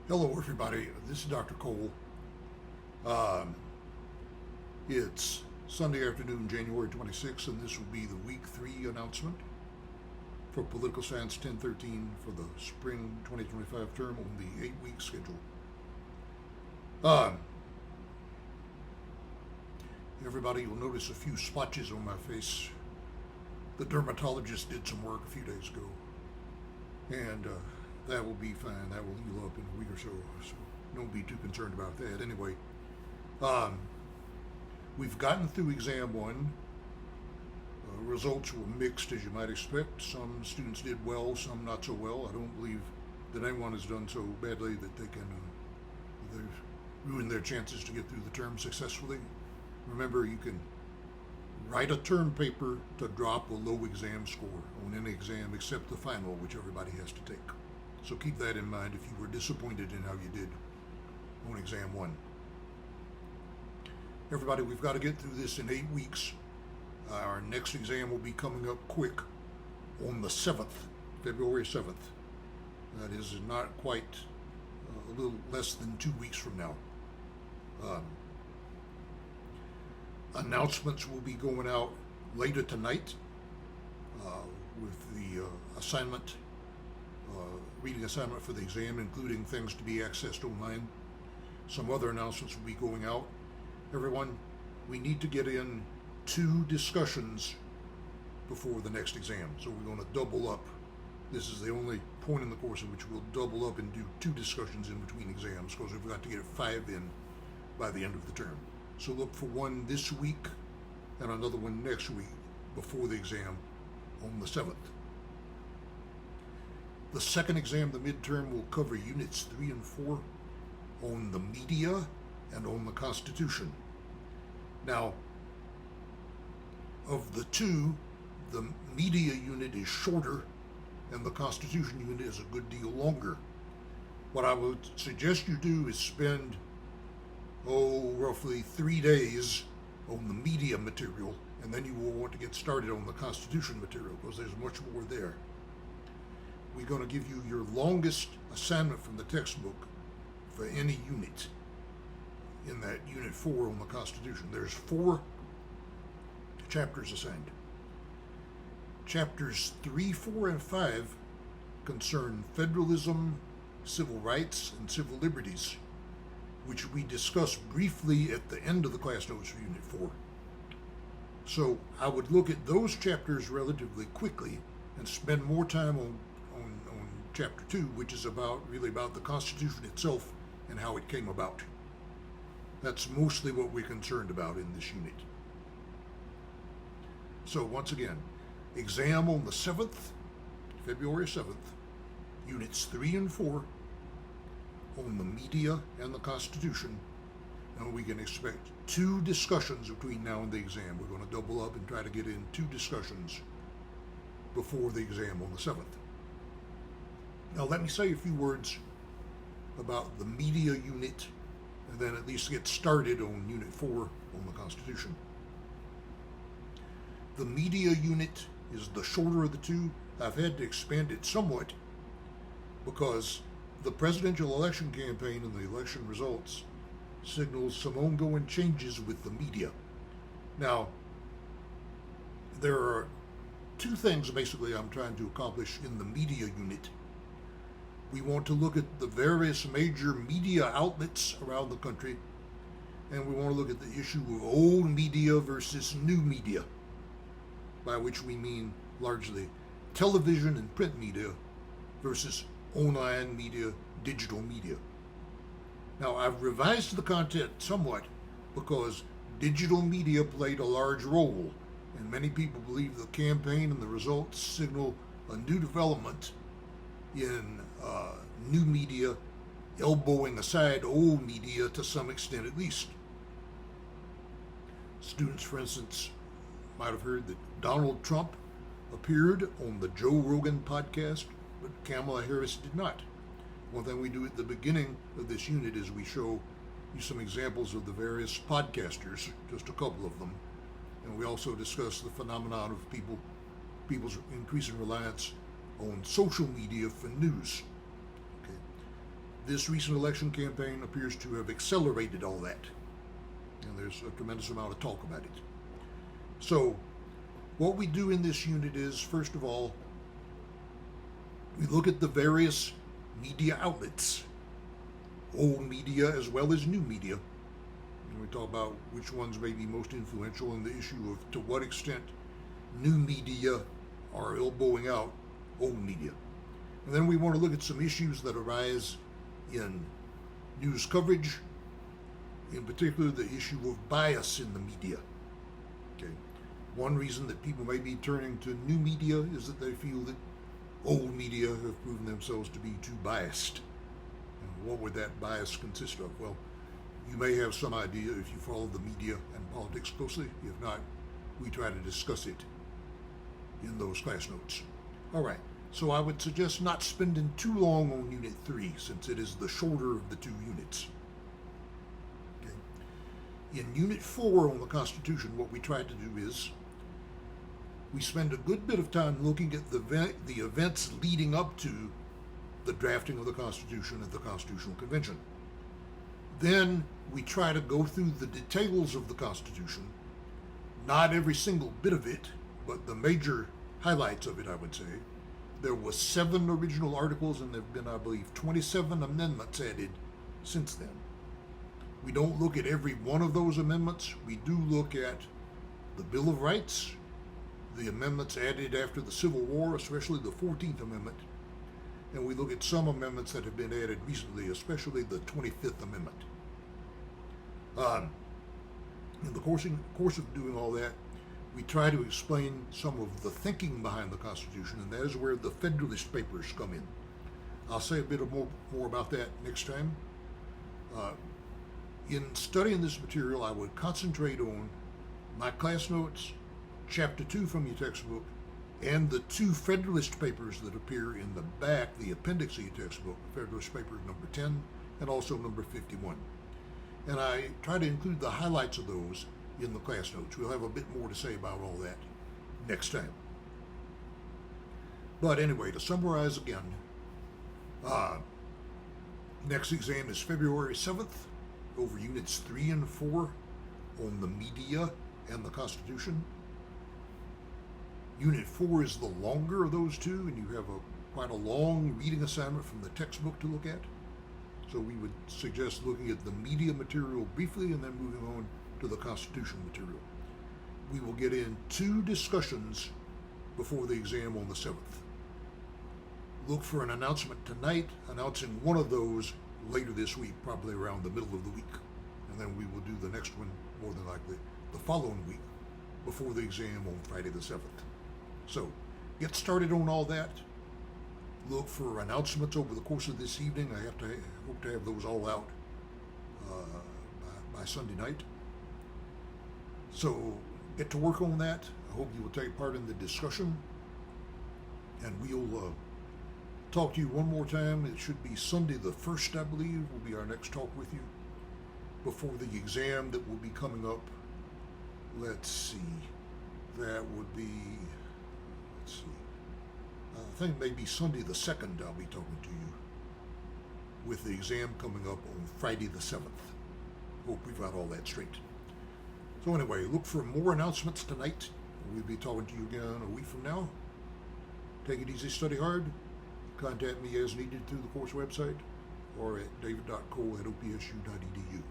Hello, everybody. This is Dr. Cole. Um, it's Sunday afternoon, January 26th, and this will be the week 3 announcement for Political Science 1013 for the spring 2025 term on the 8-week schedule. Um, Everybody, you'll notice a few splotches on my face. The dermatologist did some work a few days ago, and that will be fine. That will heal up in a week or so, so don't be too concerned about that. Anyway, um, we've gotten through exam 1. Results were mixed, as you might expect. Some students did well, some not so well. I don't believe that anyone has done so badly that they've ruined their chances to get through the term successfully. Remember, you can write a term paper to drop a low exam score on any exam except the final, which everybody has to take. So keep that in mind if you were disappointed in how you did on exam 1. Everybody, we've got to get through this in 8 weeks. Our next exam will be coming up quick on the 7th, February 7th. That is not quite a little less than 2 weeks from now. Announcements will be going out later tonight with the assignment, reading assignment for the exam, including things to be accessed online. Some other announcements will be going out. Everyone, we need to get in 2 discussions before the next exam. So we're going to double up. This is the only point in the course in which we'll double up and do 2 discussions in between exams, because we've got to get 5 in by the end of the term. So look for one this week and another one next week before the exam on the 7th. The second exam, the midterm, will cover units 3 and 4 on the media and on the Constitution. Now, of the 2, the media unit is shorter and the Constitution unit is a good deal longer. What I would suggest you do is spend roughly 3 days on the media material, and then you will want to get started on the Constitution material, because there's much more there. We're going to give you your longest assignment from the textbook for any unit in that Unit 4 on the Constitution. There's 4 chapters assigned. Chapters 3, 4, and 5 concern federalism, civil rights, and civil liberties, which we discussed briefly at the end of the class notes for Unit 4. So I would look at those chapters relatively quickly and spend more time on Chapter 2, which is really about the Constitution itself and how it came about. That's mostly what we're concerned about in this unit. So once again, exam on the 7th, February 7th, Units 3 and 4, on the media and the Constitution, and we can expect 2 discussions between now and the exam. We're going to double up and try to get in 2 discussions before the exam on the 7th. Now let me say a few words about the media unit, and then at least get started on Unit 4 on the Constitution. The media unit is the shorter of the 2. I've had to expand it somewhat because the presidential election campaign and the election results signals some ongoing changes with the media. Now, there are 2 things basically I'm trying to accomplish in the media unit. We want to look at the various major media outlets around the country, and we want to look at the issue of old media versus new media, by which we mean largely television and print media versus online media, digital media. Now, I've revised the content somewhat because digital media played a large role, and many people believe the campaign and the results signal a new development in new media, elbowing aside old media to some extent at least. Students, for instance, might have heard that Donald Trump appeared on the Joe Rogan podcast, but Kamala Harris did not. One thing we do at the beginning of this unit is we show you some examples of the various podcasters, just a couple of them, and we also discuss the phenomenon of people's increasing reliance on social media for news. Okay. This recent election campaign appears to have accelerated all that. And there's a tremendous amount of talk about it. So, what we do in this unit is, first of all, we look at the various media outlets, old media as well as new media. And we talk about which ones may be most influential in the issue of to what extent new media are elbowing out old media. And then we want to look at some issues that arise in news coverage, in particular the issue of bias in the media. Okay. One reason that people may be turning to new media is that they feel that old media have proven themselves to be too biased. And what would that bias consist of? Well, you may have some idea if you follow the media and politics closely. If not, we try to discuss it in those class notes. All right, so I would suggest not spending too long on Unit 3 since it is the shorter of the two units. Okay. In Unit 4 on the Constitution, what we try to do is we spend a good bit of time looking at the events leading up to the drafting of the Constitution at the Constitutional Convention. Then we try to go through the details of the Constitution, not every single bit of it, but the major highlights of it, I would say. There was 7 original articles, and there have been, I believe, 27 amendments added since then. We don't look at every one of those amendments. We do look at the Bill of Rights, the amendments added after the Civil War, especially the 14th Amendment, and we look at some amendments that have been added recently, especially the 25th Amendment. In the course of doing all that, we try to explain some of the thinking behind the Constitution, and that is where the Federalist Papers come in. I'll say a bit more about that next time. In studying this material, I would concentrate on my class notes, Chapter 2 from your textbook, and the 2 Federalist Papers that appear in the back, the appendix of your textbook, Federalist Paper number 10 and also number 51. And I try to include the highlights of those in the class notes. We'll have a bit more to say about all that next time. But anyway, to summarize again, next exam is February 7th over Units 3 and 4 on the media and the Constitution. Unit 4 is the longer of those two, and you have quite a long reading assignment from the textbook to look at. So we would suggest looking at the media material briefly and then moving on to the Constitution material. We will get in 2 discussions before the exam on the 7th. Look for an announcement tonight announcing one of those later this week, probably around the middle of the week. And then we will do the next one more than likely the following week before the exam on Friday the 7th. So, get started on all that. Look for announcements over the course of this evening. I hope to have those all out by Sunday night. So, get to work on that. I hope you will take part in the discussion. And we'll talk to you one more time. It should be Sunday the 1st, I believe, will be our next talk with you before the exam that will be coming up. Let's see. That would be... I think maybe Sunday the 2nd I'll be talking to you, with the exam coming up on Friday the 7th. Hope we've got all that straight. So anyway, look for more announcements tonight. We'll be talking to you again a week from now. Take it easy, study hard. Contact me as needed through the course website or at david.cole@opsu.edu.